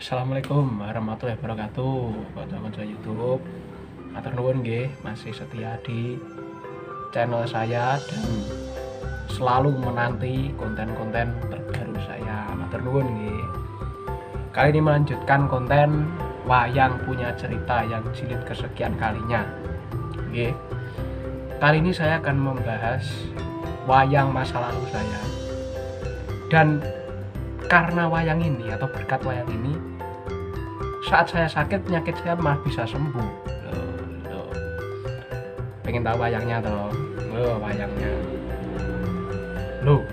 Assalamualaikum warahmatullahi wabarakatuh. Kanca-kanca YouTube, matur nuwun nggih masih setia di channel saya dan selalu menanti konten-konten terbaru saya. Matur nuwun nggih. Kali ini melanjutkan konten wayang punya cerita yang jilid kesekian kalinya. Nggih. Kali ini saya akan membahas wayang masa lalu saya. Dan karena wayang ini atau berkat wayang ini, saat saya sakit penyakit saya malah bisa sembuh. Loh. Pengen tahu wayangnya toh? Wayangnya. Loh.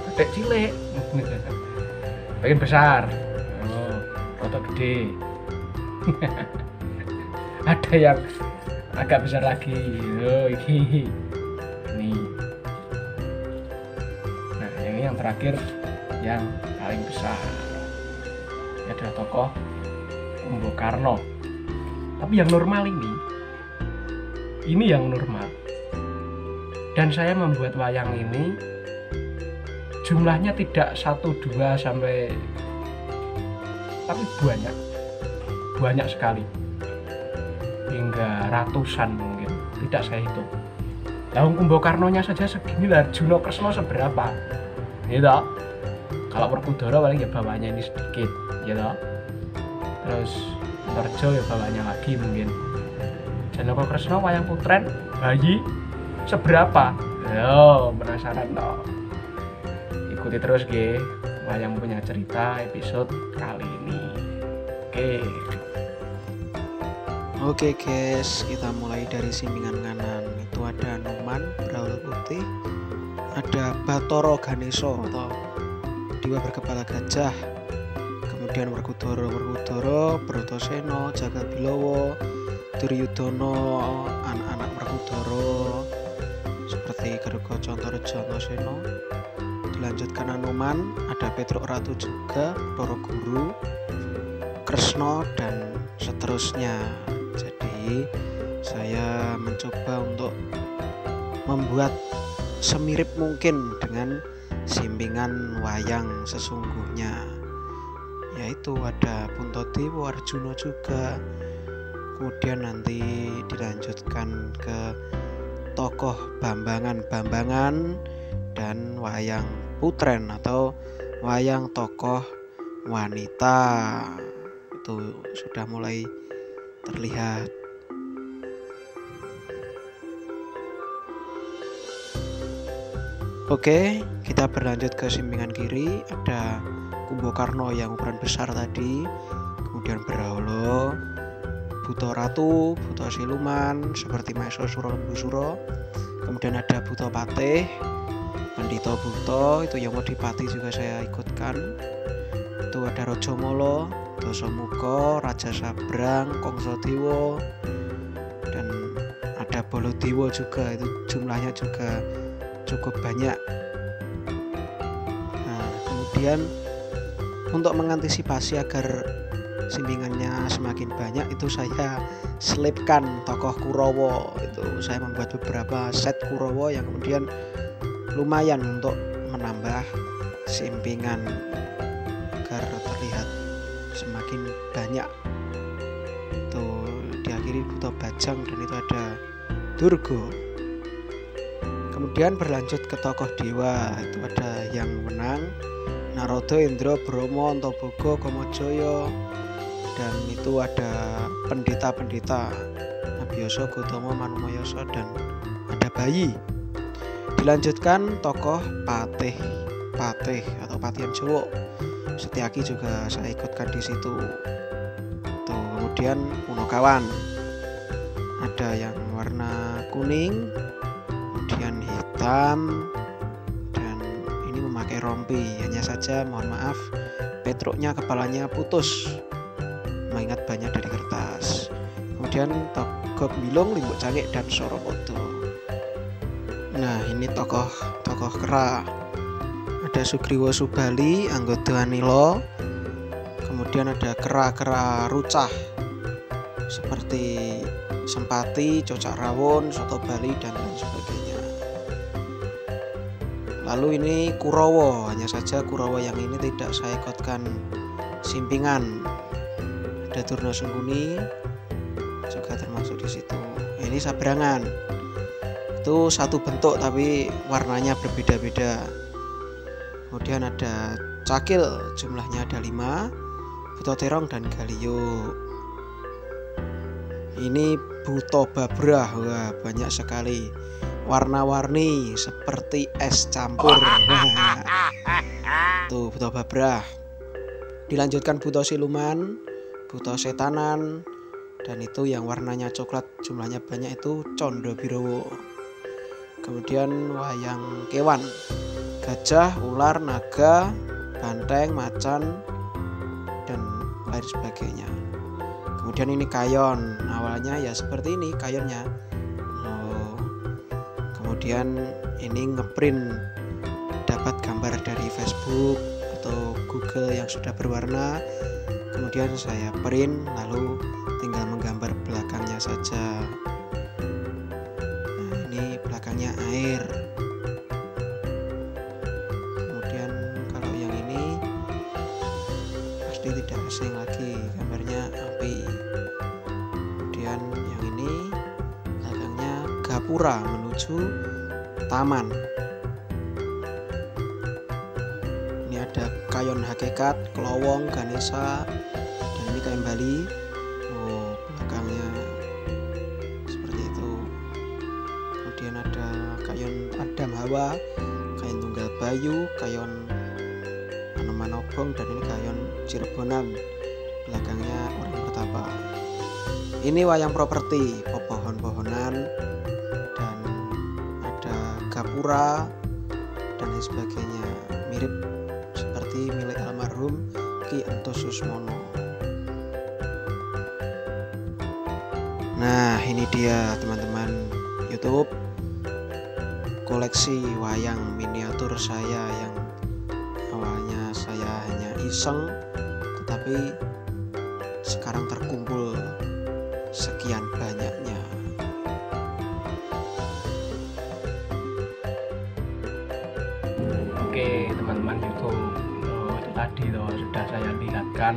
Gede cilik. Pengen besar. Kota gede. Ada yang agak besar lagi. Ini. Nah, yang terakhir yang paling besar adalah tokoh Kumbo Karno. Tapi yang normal ini yang normal. Dan saya membuat wayang ini jumlahnya tidak 1, 2 sampai, tapi banyak sekali, hingga ratusan mungkin, tidak saya hitung. Nah, Kumbo Karnonya saja segini lah, Juno Kresno seberapa gitu. Kalau Werkudara paling ya bawahnya ini sedikit gitu. Terus Antarjo ya bawahnya lagi mungkin. Janaka Kresna wayang putren bayi seberapa? Yo, penasaran toh. Ikuti terus nggih wayang punya cerita episode kali ini. Oke guys, kita mulai dari simbingan kanan. Itu ada Anoman berawal putih, ada Batara Ganesha atau dewa berkepala gajah, kemudian Werkudara, Bratasena, Jagabilawa, Duryudana, anak-anak Werkudara seperti Garuga, Antareja, Antasena. Dilanjutkan Anoman, ada Petruk Ratu juga, para guru, Kresna dan seterusnya. Jadi saya mencoba untuk membuat semirip mungkin dengan simbingan wayang sesungguhnya, yaitu ada Puntadewa, Arjuna juga. Kemudian nanti dilanjutkan ke tokoh Bambangan dan wayang putren atau wayang tokoh wanita. Itu sudah mulai terlihat. Oke, kita berlanjut ke simbingan kiri. Ada Kumbo Karno yang ukuran besar tadi, kemudian Brahala, Buta Ratu, Buta Siluman seperti Maesa Sura Lembusura. Kemudian ada Buta Patih, Pandita Buta, itu yang mau dipati juga saya ikutkan. Itu ada Raja Mala, Dasamuka, Raja Sabrang, Kongsodewa, dan ada Baladewa juga. Itu jumlahnya juga cukup banyak. Nah, kemudian untuk mengantisipasi agar simbingannya semakin banyak, itu saya selipkan tokoh Kurawa. Itu saya membuat beberapa set Kurawa yang kemudian lumayan untuk menambah simbingan agar terlihat semakin banyak. Itu diakhiri Buta Bajang dan itu ada Durga. Kemudian berlanjut ke tokoh dewa, itu ada yang menang Narada, Indra, Brahma, Antaboga, Kamajaya, dan itu ada pendeta-pendeta Abiyasa, Gotama, Manumayasa, dan ada bayi. Dilanjutkan tokoh Patih atau Patihan Jawa. Setyaki juga saya ikutkan di situ. Tuh, kemudian Punakawan, ada yang warna kuning, kemudian hitam, dan ini memakai rompi. Hanya saja mohon maaf, Petruknya kepalanya putus, mengingat banyak dari kertas. Kemudian tokoh Bilung, Limbuk Cangik, dan Soropoto. Nah, ini tokoh kera. Ada Sugriwa Subali, Anggota Anila. Kemudian ada kera-kera rucah seperti Sempati, Cocak Rawon, Soto Bali, dan lain sebagainya. Lalu ini Kurawa, hanya saja Kurawa yang ini tidak saya ikutkan Simpingan, ada Durna Sengkuni juga termasuk di situ. Ini Sabrangan, itu satu bentuk tapi warnanya berbeda-beda. Kemudian ada Cakil, jumlahnya ada 5, Buto Terong dan Galio. Ini Buto Babrah, wah banyak sekali, warna-warni seperti es campur. Tuh Buto Babrah. Dilanjutkan Buto Siluman, Buto Setanan, dan itu yang warnanya coklat jumlahnya banyak itu Condo Birowo. Kemudian wayang kewan, gajah, ular, naga, banteng, macan, dan lain sebagainya. Kemudian ini kayon, awalnya ya seperti ini kayonnya. Kemudian ini ngeprint, dapat gambar dari Facebook atau Google yang sudah berwarna. Kemudian saya print, lalu tinggal menggambar belakangnya saja. Nah, ini belakangnya air. Kemudian kalau yang ini pasti tidak asing lagi, gambarnya api. Kemudian yang ini belakangnya gapura menuju taman. Ini ada kayon hakikat, kelowong, Ganesha, dan ini kain Bali. Belakangnya seperti itu. Kemudian ada kayon Adam Hawa, kain Tunggal Bayu, kayon Anomanobong, dan ini kayon Cirebonan. Belakangnya orang bertapa. Ini wayang properti, pohon-pohonan, dan ada gapura dan lain sebagainya, mirip seperti milik almarhum Ki Entus Susmono. Nah, ini dia teman-teman YouTube, koleksi wayang miniatur saya yang awalnya saya hanya iseng, tetapi sekarang terkumpul sekian banyaknya. Oke teman-teman YouTube, itu tadi sudah saya lihatkan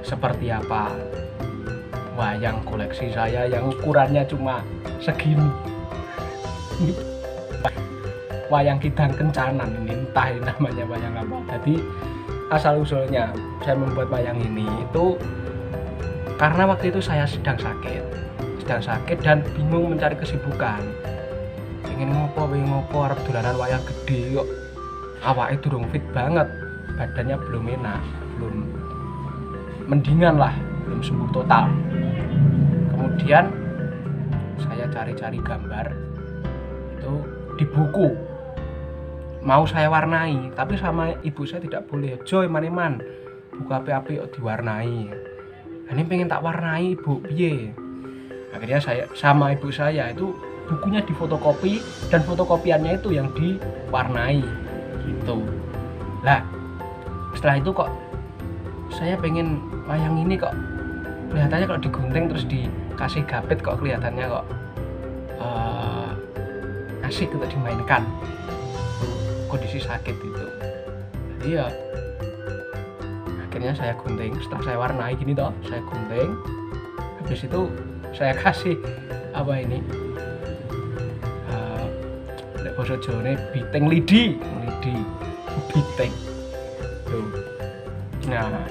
seperti apa wayang koleksi saya yang ukurannya cuma segini. Wayang Kidang Kencanan ini, entah ini namanya wayang apa. Jadi asal usulnya saya membuat wayang ini itu karena waktu itu saya sedang sakit dan bingung mencari kesibukan. Pengen ngopo arep dolanan wayang gede kok awake durung fit banget, badannya belum enak, belum mendingan lah, belum sembuh total. Kemudian saya cari-cari gambar itu di buku, mau saya warnai, tapi sama ibu saya tidak boleh. Joy maneman buku api-api diwarnai. Ini pengen tak warnai ibu, piye? Akhirnya saya sama ibu saya itu bukunya difotokopi dan fotokopiannya itu yang diwarnai gitu. Lah setelah itu kok saya pengen wayang ini kok kelihatannya kalau digunting terus dikasih gapit kok kelihatannya kok asik untuk dimainkan. Kondisi sakit itu, jadi ya akhirnya saya gunting. Setelah saya warnai gini toh, saya gunting, habis itu saya kasih apa ini bahasa Jawa biting lidi biting tuh. Nah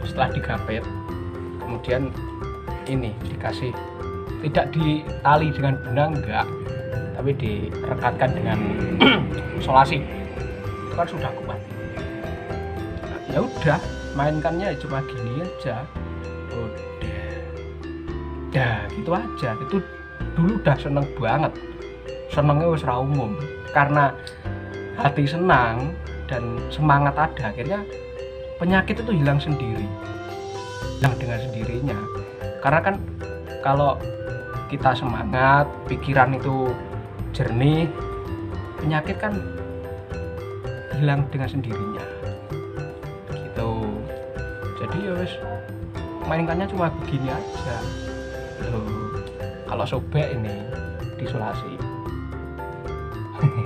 setelah digapit kemudian ini dikasih, tidak ditali dengan benang enggak, tapi direkatkan dengan solasi. Itu kan sudah kuat. Nah, ya udah mainkannya cuma gini aja, udah gitu aja. Itu dulu udah seneng banget, senengnya wis ra umum, karena hati senang dan semangat ada, akhirnya penyakit itu hilang sendiri, hilang dengan sendirinya. Karena kan kalau kita semangat, pikiran itu jernih, penyakit kan hilang dengan sendirinya gitu. Jadi ya wis mainkannya cuma begini aja loh. Kalau sobek ini disolasi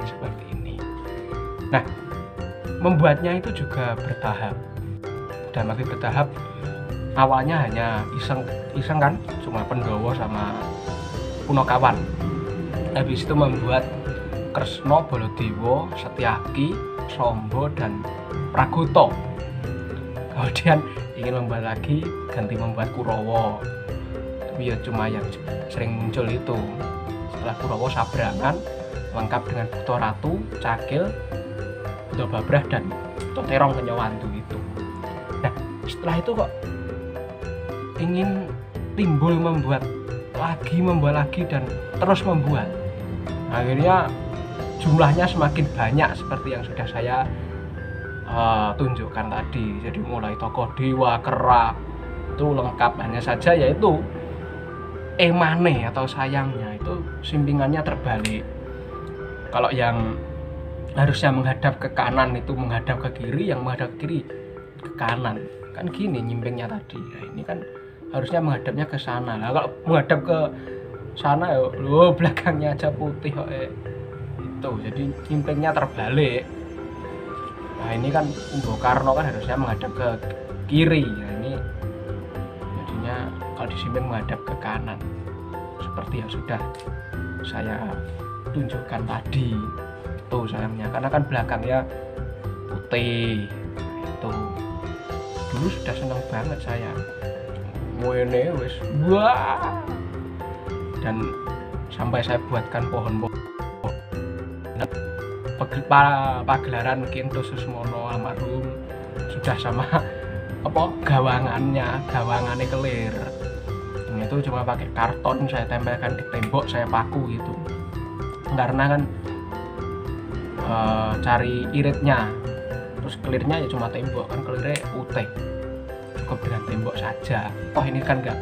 seperti ini. Nah membuatnya itu juga bertahap. Dan masih bertahap, awalnya hanya iseng kan, cuma Pendowo sama Punokawan. Habis itu membuat Kresna, Baladewa, Setyaki, Sombo, dan Pragoto. Kemudian ingin membuat lagi, ganti membuat Kurawa. Tapi ya cuma yang sering muncul itu. Setelah Kurawa Sabrangan, lengkap dengan Bukto Ratu, Cakil, Bukto Babrah, dan Bukto Terong Kenyawantu itu. Nah, setelah itu kok ingin timbul membuat lagi, dan terus membuat. Akhirnya jumlahnya semakin banyak seperti yang sudah saya tunjukkan tadi. Jadi mulai tokoh dewa, kera itu lengkap, hanya saja yaitu emane atau sayangnya itu simpingannya terbalik. Kalau yang harusnya menghadap ke kanan itu menghadap ke kiri, yang menghadap ke kiri ke kanan. Kan gini nyimpingnya tadi. Nah, ini kan harusnya menghadapnya ke sana. Nah, kalau menghadap ke sana ya belakangnya aja putih kok. Itu jadi nyimpingnya terbalik. Nah, ini kan Kumbakarna kan harusnya menghadap ke kiri. Nah, ini jadinya kalau disimping menghadap ke kanan. Seperti yang sudah saya tunjukkan tadi. Itu sayangnya karena kan belakangnya putih. Itu dulu sudah senang banget saya. Ngene wis wah. Dan sampai saya buatkan pohon-pohon pagelaran Kinto Susmono almarhum sudah sama gawangannya kelir. Ini itu cuma pakai karton saya tempelkan di tembok, saya paku gitu. Karena kan cari iritnya, terus kelirnya ya cuma tembok, kan kelirnya putih, cukup dengan tembok saja. Oh ini kan nggak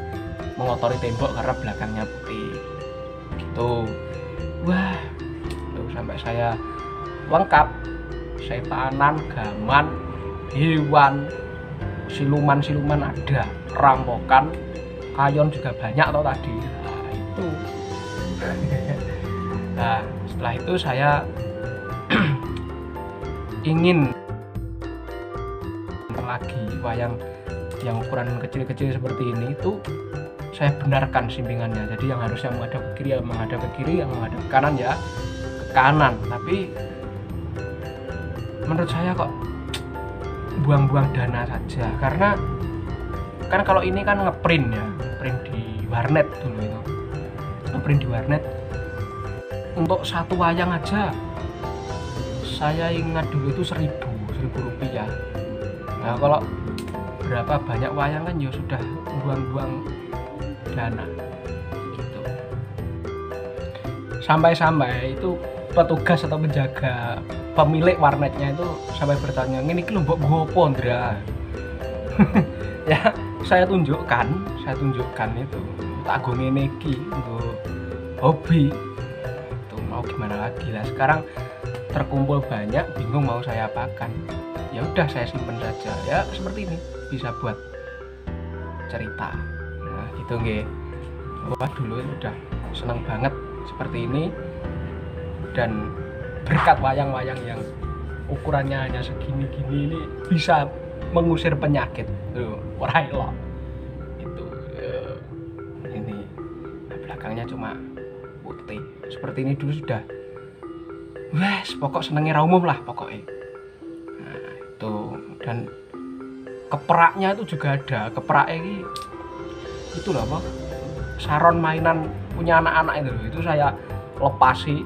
mengotori tembok karena belakangnya putih gitu. Wah tuh sampai saya lengkap, setanan, gaman, hewan, siluman ada, rampokan, kayon juga banyak toh tadi. Nah itu nah setelah itu saya ingin lagi wayang yang ukuran kecil-kecil seperti ini itu saya benarkan simpingannya. Jadi yang harusnya menghadap ke kiri ya menghadap ke kiri, yang menghadap ke kanan ya ke kanan. Tapi menurut saya kok buang-buang dana saja, karena kan kalau ini kan ngeprint ya, ngeprint di warnet dulu itu, ngeprint di warnet untuk satu wayang aja saya ingat dulu itu 1.000 rupiah. Nah kalau berapa banyak wayang kan ya sudah buang-buang dana gitu. Sampai itu petugas atau penjaga pemilik warnetnya itu sampai bertanya, ini kelompok gopo Ndra. Ya saya tunjukkan itu tak gue ngene iki nggo hobi itu, mau gimana lagi lah. Sekarang terkumpul banyak, bingung mau saya apakan, ya udah saya simpen saja ya, seperti ini bisa buat cerita. Nah gitu nggih. Wah dulu udah seneng banget seperti ini, dan berkat wayang-wayang yang ukurannya hanya segini-gini ini bisa mengusir penyakit tuh, warai loh itu. Ini belakangnya cuma putih seperti ini dulu sudah. Wes pokok senengnya umum lah pokoknya. Nah itu, dan kepraknya itu juga ada. Keprak ini itu lah apa, saron mainan punya anak-anak itu saya lepasi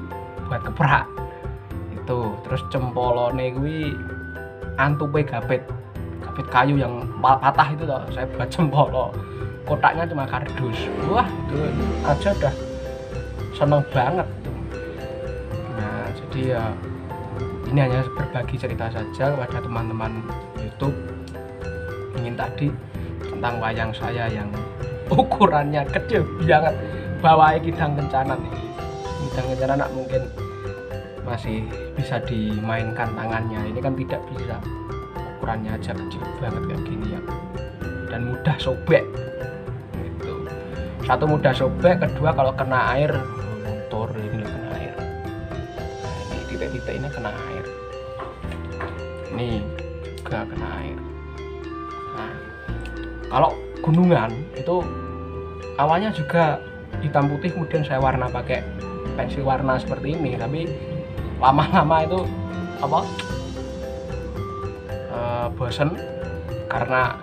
buat keprak itu. Terus cempolone kuwi antupe gapit kayu yang patah itu loh, saya buat cempolo, kotaknya cuma kardus. Wah itu aja udah seneng banget tuh. Nah jadi ya ini hanya berbagi cerita saja kepada teman-teman YouTube. Ingin tadi tentang wayang saya yang ukurannya kecil banget, bawahnya Kidang Kencana nih. Kidang Kencana mungkin masih bisa dimainkan tangannya, ini kan tidak bisa, ukurannya aja kecil banget kayak gini ya, dan mudah sobek gitu. Satu mudah sobek, kedua kalau kena air luntur, ini kena air. Nah, ini titik-titik ini kena air. Ini ini juga kena air. Nah, kalau gunungan itu awalnya juga hitam putih, kemudian saya warna pakai pensil warna seperti ini, tapi lama-lama itu bosen karena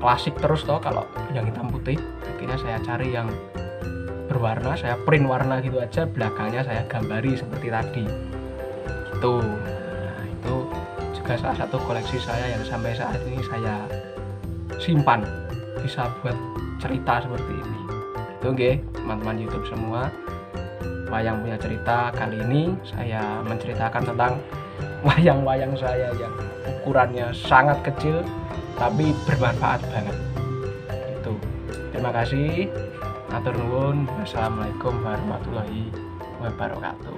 klasik terus toh kalau yang hitam putih. Akhirnya saya cari yang berwarna, saya print warna gitu aja, belakangnya saya gambari seperti tadi gitu. Nah, itu juga salah satu koleksi saya yang sampai saat ini saya simpan, bisa buat cerita seperti ini. Itu nggih teman-teman YouTube semua, wayang punya cerita. Kali ini saya menceritakan tentang wayang-wayang saya yang ukurannya sangat kecil tapi bermanfaat banget. Itu. Terima kasih. Matur nuwun. Wassalamualaikum warahmatullahi wabarakatuh.